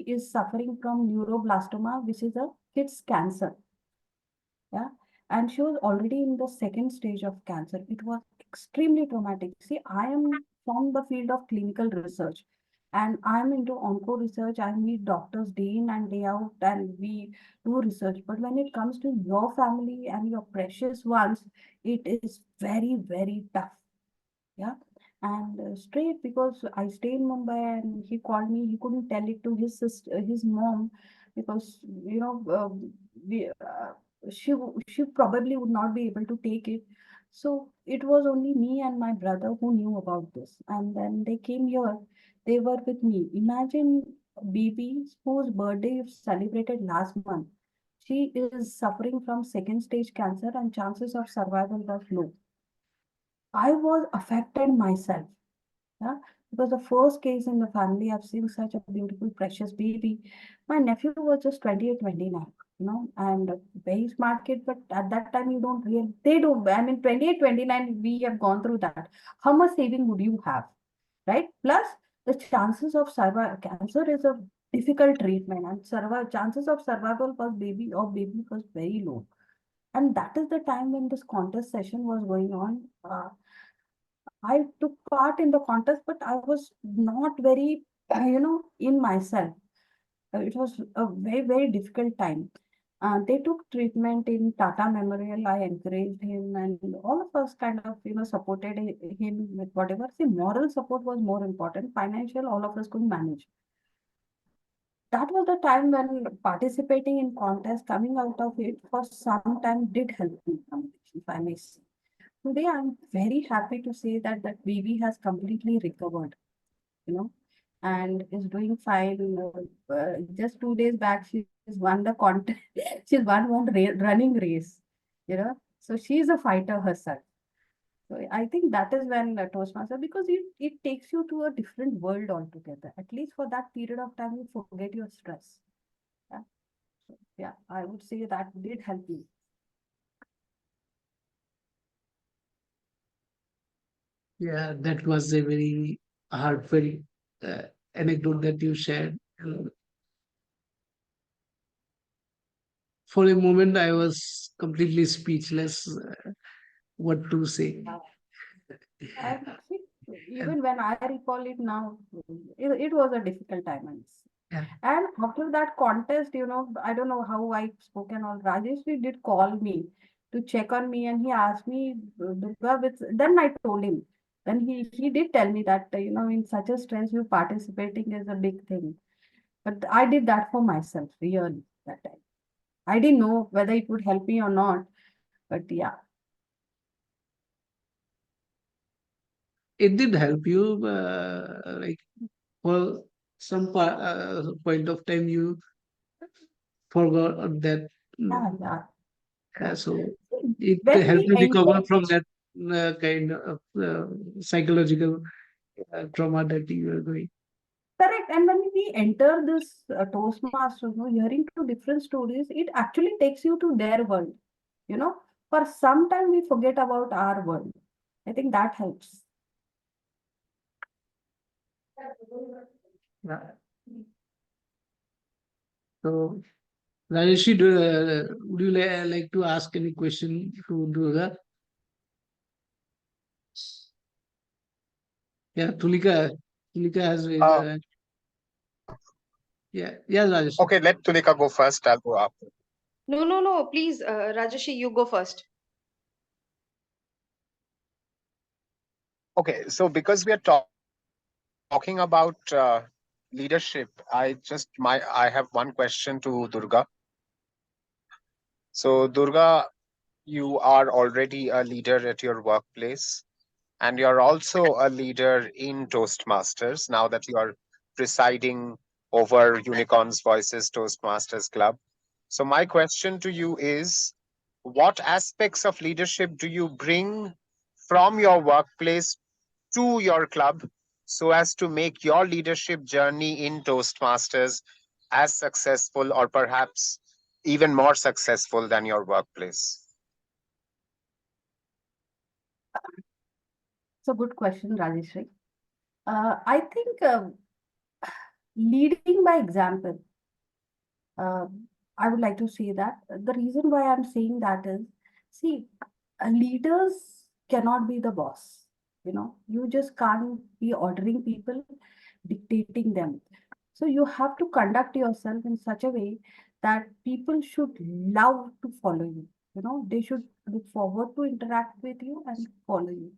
is suffering from neuroblastoma, which is a kid's cancer. Yeah. And she was already in the second stage of cancer. It was extremely traumatic. See, I am from the field of clinical research and I'm into onco research. I meet doctors day in and day out and we do research. But when it comes to your family and your precious ones, it is very, very tough. Yeah. And straight because I stay in Mumbai and he called me, he couldn't tell it to his sister, his mom, because we, she probably would not be able to take it. So it was only me and my brother who knew about this. And then they came here, they were with me. Imagine a baby whose birthday is celebrated last month. She is suffering from second stage cancer and chances of survival were low. I was affected myself. Yeah, because the first case in the family, I've seen such a beautiful, precious baby. My nephew was just 28, 29, and a very smart kid, but at that time, you don't really, they don't, I mean, 28, 29, we have gone through that. How much saving would you have, right? Plus, the chances of survival, cancer is a difficult treatment, and survival chances of survival for baby was very low. And that is the time when this contest session was going on. I took part in the contest, but I was not very, in myself. It was a very, very difficult time. They took treatment in Tata Memorial. I encouraged him, and all of us kind of, supported him with whatever. See, moral support was more important. Financial, all of us could manage. That was the time when participating in contest, coming out of it for some time did help me, if I may say. Today, I'm very happy to say that that baby has completely recovered, you know, and is doing fine. Just 2 days back, she's won the contest. She's won one running race, So she's a fighter herself. So I think that is when Toastmaster, because it takes you to a different world altogether. At least for that period of time, you forget your stress. Yeah. So, yeah, I would say that did help me. Yeah, that was a very heartfelt uh, anecdote that you shared. For a moment, I was completely speechless. What to say? And see, And even when I recall it now, it was a difficult time. yeah, And after that contest, I don't know how I spoken on Rajesh did call me to check on me and he asked me, Durga, then I told him. Then he did tell me that, in such a stress, you participating is a big thing. But I did that for myself, really, that time. I didn't know whether it would help me or not, but yeah. it did help you. Like for some point of time, you forgot that. Yeah, yeah, yeah. So See, it when helped we you recover enter from that kind of psychological trauma that you were going. Correct. And when we enter this Toastmasters, hearing to different stories, it actually takes you to their world. You know, for some time we forget about our world. I think that helps. Yeah. So, Rajeshi, would you like to ask any question to Durga? Yeah, Tulika has raised her hand. Yeah, yeah, Rajesh. Okay, let Tulika go first. I'll go after. No. Please, Rajeshi, you go first. Okay, so because we are talking about leadership, I have one question to Durga. So, Durga, you are already a leader at your workplace, and you're also a leader in Toastmasters now that you are presiding over Unicorns Voices Toastmasters Club. So, my question to you is, what aspects of leadership do you bring from your workplace to your club so as to make your leadership journey in Toastmasters as successful or perhaps even more successful than your workplace? It's a good question, Rajeshri. I think leading by example, uh, I would like to say that the reason why I'm saying that is, see, leaders cannot be the boss. You just can't be ordering people, dictating them. So you have to conduct yourself in such a way that people should love to follow you. They should look forward to interact with you and follow you.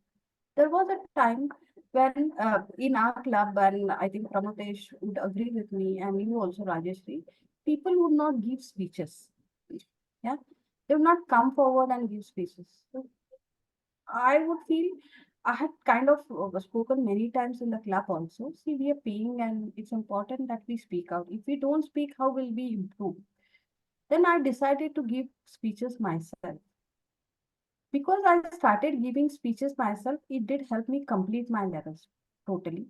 There was a time when in our club, and I think Pramatesh would agree with me, and you also, Rajeshri, people would not give speeches. Yeah, they would not come forward and give speeches. So I would feel I had kind of spoken many times in the club also. See, we are paying, and it's important that we speak out. If we don't speak, how will we improve? Then I decided to give speeches myself. Because I started giving speeches myself, it did help me complete my levels totally.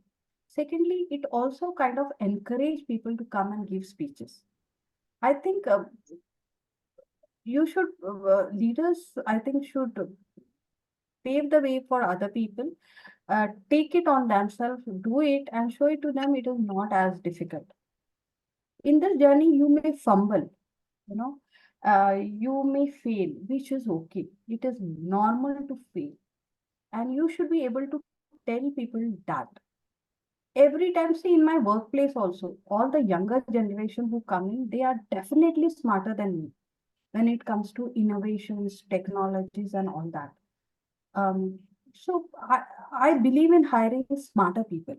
Secondly, it also kind of encouraged people to come and give speeches. I think leaders, I think, should pave the way for other people, take it on themselves, do it, and show it to them it is not as difficult. In this journey, you may fumble, you know, you may fail, which is okay. It is normal to fail. And you should be able to tell people that every time. See, in my workplace also, all the younger generation who come in, they are definitely smarter than me when it comes to innovations, technologies, and all that. Um, so I believe in hiring smarter people,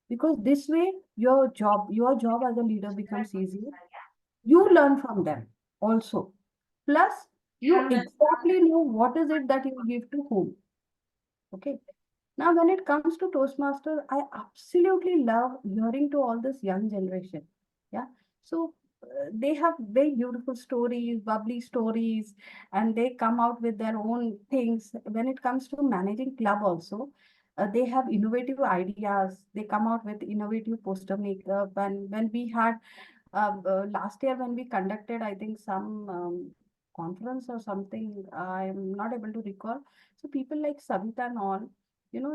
because this way your job as a leader becomes easier. You learn from them also. Plus, you exactly know what is it that you give to whom. Okay. Now, when it comes to Toastmasters, I absolutely love hearing to all this young generation. Yeah. So they have very beautiful stories, bubbly stories, and they come out with their own things. When it comes to managing club also, they have innovative ideas. They come out with innovative poster makeup. And when we had last year, when we conducted, I think, some conference or something, I'm not able to recall. So people like Savita and all,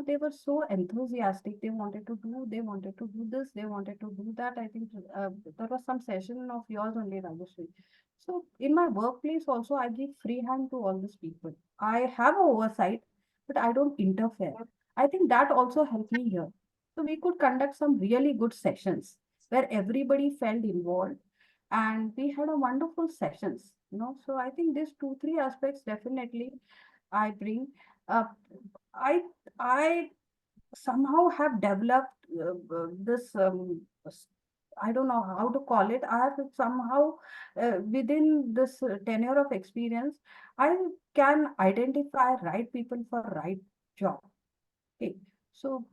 they were so enthusiastic. They wanted to do this, they wanted to do that. I think there was some session of yours only, Rajeshri. So in my workplace also, I give free hand to all these people. I have oversight, but I don't interfere. I think that also helped me here. So we could conduct some really good sessions where everybody felt involved, and we had a wonderful sessions. So I think these two, three aspects definitely I bring. Uh, I I somehow have developed this. I don't know how to call it. I have somehow within this tenure of experience, I can identify right people for right job. Okay, so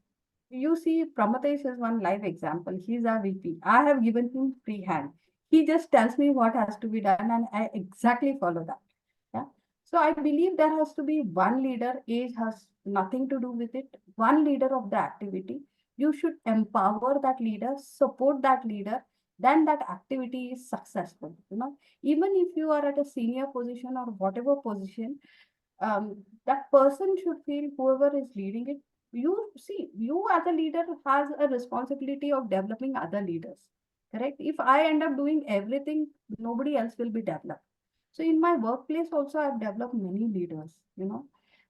you see, Pramatesh is one live example. He's our VP. I have given him free hand. He just tells me what has to be done, and I exactly follow that. Yeah. So I believe there has to be one leader. Age has nothing to do with it. One leader of the activity. You should empower that leader, support that leader. Then that activity is successful. Even if you are at a senior position or whatever position, that person should feel, whoever is leading it, you see, you as a leader has a responsibility of developing other leaders. Correct? If I end up doing everything, nobody else will be developed. So in my workplace also, I've developed many leaders.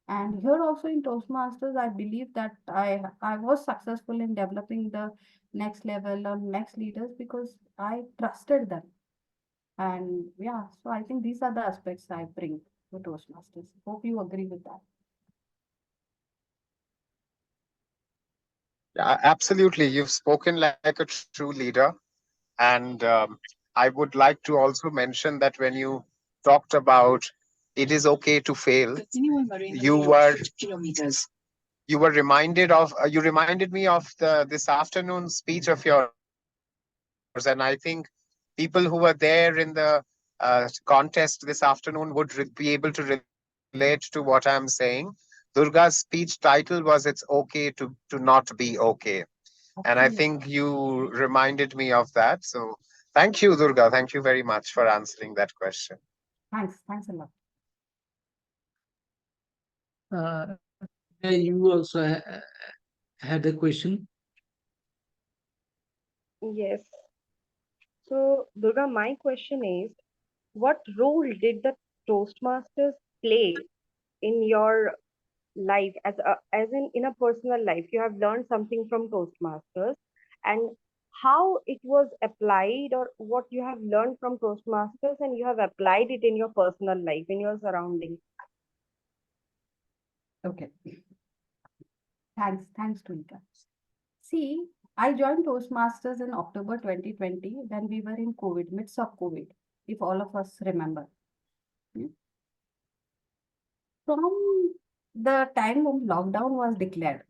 And here also in Toastmasters, I believe that I was successful in developing the next level or next leaders because I trusted them. And yeah, so I think these are the aspects I bring to Toastmasters. Hope you agree with that. Yeah, absolutely. You've spoken like a true leader. And I would like to also mention that when you talked about it is okay to fail, you were reminded of you reminded me of the this afternoon speech of yours, and I think people who were there in the contest this afternoon would be able to relate to what I'm saying. Durga's speech title was "It's okay to not be okay," and I think you Absolutely. reminded me of that. So thank you, Durga. Thank you very much for answering that question. Thanks a lot. Uh, you also had a question. Yes. So, Durga, my question is, what role did the Toastmasters play in your life as in a personal life? You have learned something from Toastmasters, and how it was applied, or what you have learned from Toastmasters and you have applied it in your personal life, in your surroundings. Okay. Thanks, Tulika. See, I joined Toastmasters in October 2020 when we were in COVID, midst of COVID, if all of us remember. Hmm. From the time when lockdown was declared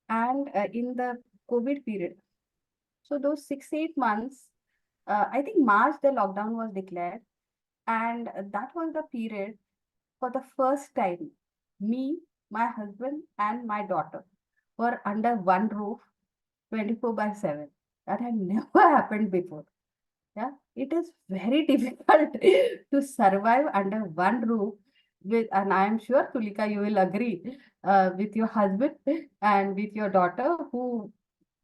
and in the COVID period, so those 6, 8 months, I think March the lockdown was declared, and that was the period for the first time me, my husband, and my daughter were under one roof 24 by 7. That had never happened before. Yeah, it is very difficult to survive under one roof with, and I am sure, Tulika, you will agree, with your husband and with your daughter who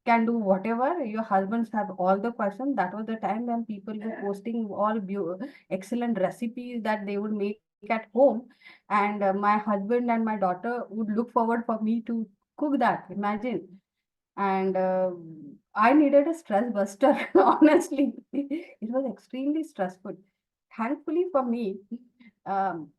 can do whatever. Your husbands have all the questions. That was the time when people were posting all excellent recipes that they would make at home, and my husband and my daughter would look forward for me to cook that. Imagine. And I needed a stress buster, honestly. It was extremely stressful. Thankfully for me, um,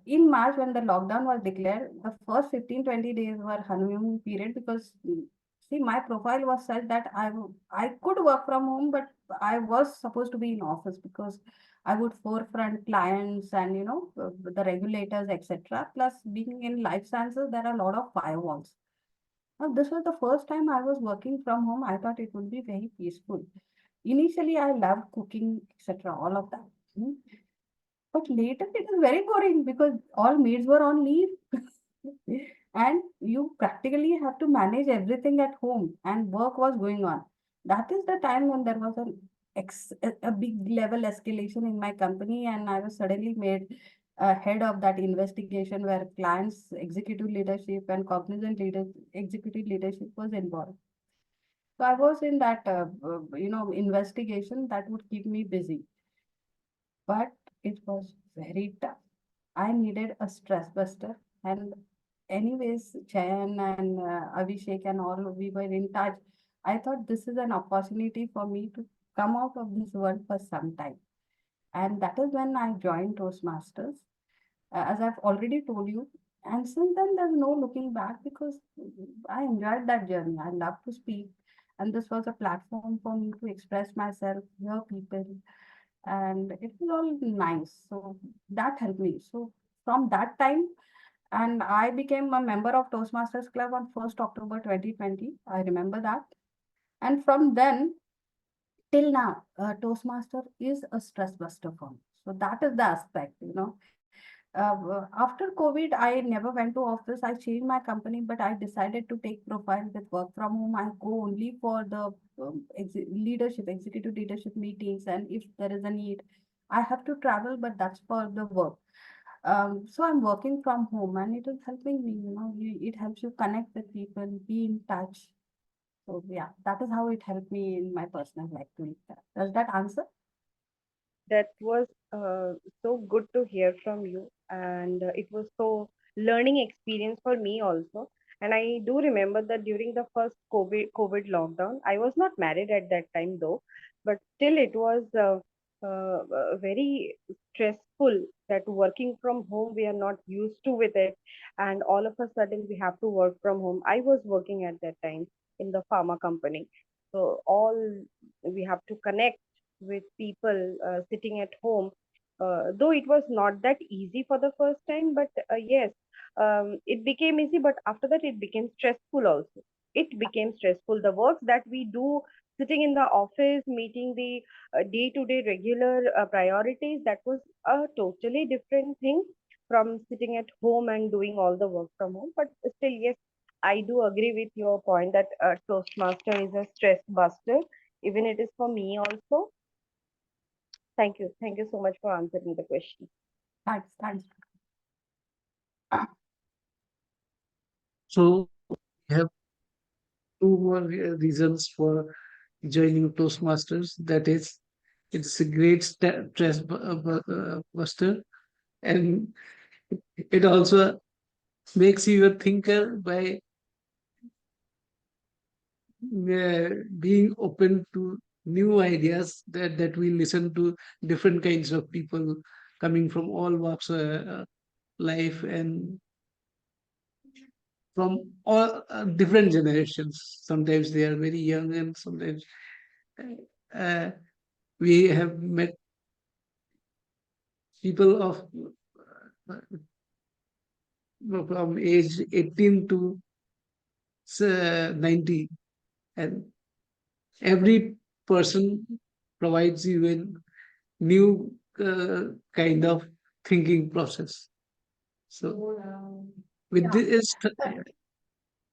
in March when the lockdown was declared, the first 15 20 days were honeymoon period because see, my profile was such that I could work from home, but I was supposed to be in office because I would forefront clients and the regulators, etc. Plus, being in life sciences, there are a lot of firewalls. Now, this was the first time I was working from home. I thought it would be very peaceful. Initially, I loved cooking, etc., all of that. Hmm. But later, it is very boring because all maids were on leave. And you practically have to manage everything at home, and work was going on. That is the time when there was a big level escalation in my company, and I was suddenly made head of that investigation where clients, executive leadership, and cognizant executive leadership was involved. So I was in that, investigation that would keep me busy, but it was very tough. I needed a stress buster, and anyways, Chayan and Abhishek and all, we were in touch. I thought this is an opportunity for me to come out of this world for some time, and that is when I joined Toastmasters, as I've already told you. And since then, there's no looking back because I enjoyed that journey. I love to speak, and this was a platform for me to express myself, hear people, and it was all nice. So that helped me. So from that time, and I became a member of Toastmasters Club on 1st October 2020. I remember that. And from then till now, Toastmaster is a stress buster for me. So that is the aspect. After COVID, I never went to office. I changed my company, but I decided to take profile with work from home. I go only for the executive leadership meetings, and if there is a need, I have to travel, but that's for the work. So I'm working from home, and it is helping me. It helps you connect with people, be in touch. So yeah, that is how it helped me in my personal life. Does that answer? That was so good to hear from you, and it was so learning experience for me also. And I do remember that during the first COVID lockdown, I was not married at that time though. but still it was very stressful that working from home, we are not used to with it, and all of a sudden we have to work from home. I was working at that time in the pharma company, so all we have to connect with people sitting at home. Though it was not that easy for the first time, but yes, it became easy. But after that, it became stressful also. It became stressful. The work that we do sitting in the office, meeting the day-to-day regular priorities, that was a totally different thing from sitting at home and doing all the work from home. But still, yes, I do agree with your point that Toastmaster is a stress buster. Even it is for me also. Thank you. Thank you so much for answering the question. Thanks, thanks. So we have two more reasons for joining Toastmasters. That is, it's a great stress buster, and it also makes you a thinker by being open to new ideas, that we listen to different kinds of people coming from all walks of life and from all different generations. Sometimes they are very young, and sometimes uh, we have met people of from age 18 to 90, and every person provides you a new kind of thinking process. So with Yeah. this,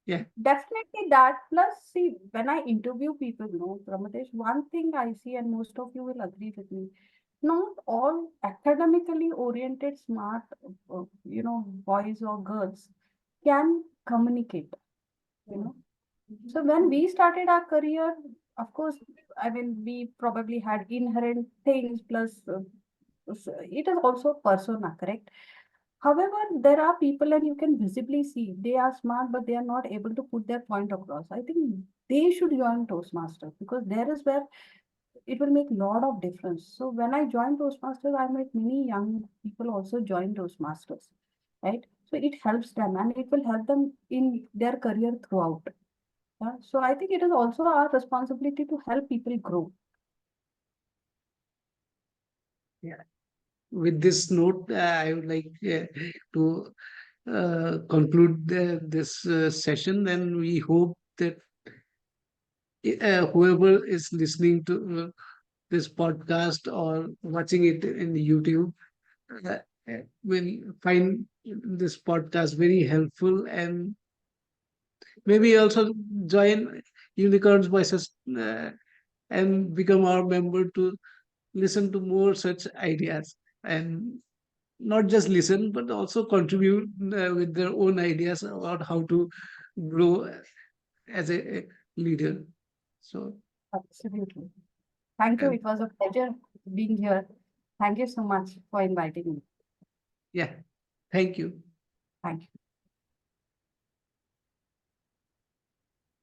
yeah, Definitely that. Plus, see, when I interview people, no, Pramadesh, one thing I see, and most of you will agree with me, not all academically oriented, smart, boys or girls can communicate, you know. So when we started our career, of course, I mean, we probably had inherent things, plus it is also persona, correct? However, there are people and you can visibly see they are smart, but they are not able to put their point across. I think they should join Toastmasters because there is where it will make a lot of difference. So when I joined Toastmasters, I met many young people also join Toastmasters, right? So it helps them and it will help them in their career throughout. Yeah? So I think it is also our responsibility to help people grow. yeah. With this note, I would like to conclude this session. Then we hope that whoever is listening to this podcast or watching it in YouTube uh, will find this podcast very helpful, and maybe also join Unicorns Voices and become our member to listen to more such ideas, and not just listen but also contribute with their own ideas about how to grow as a leader. So Absolutely. Thank you. uh, It was a pleasure being here. Thank you so much for inviting me. yeah, thank you. Thank you.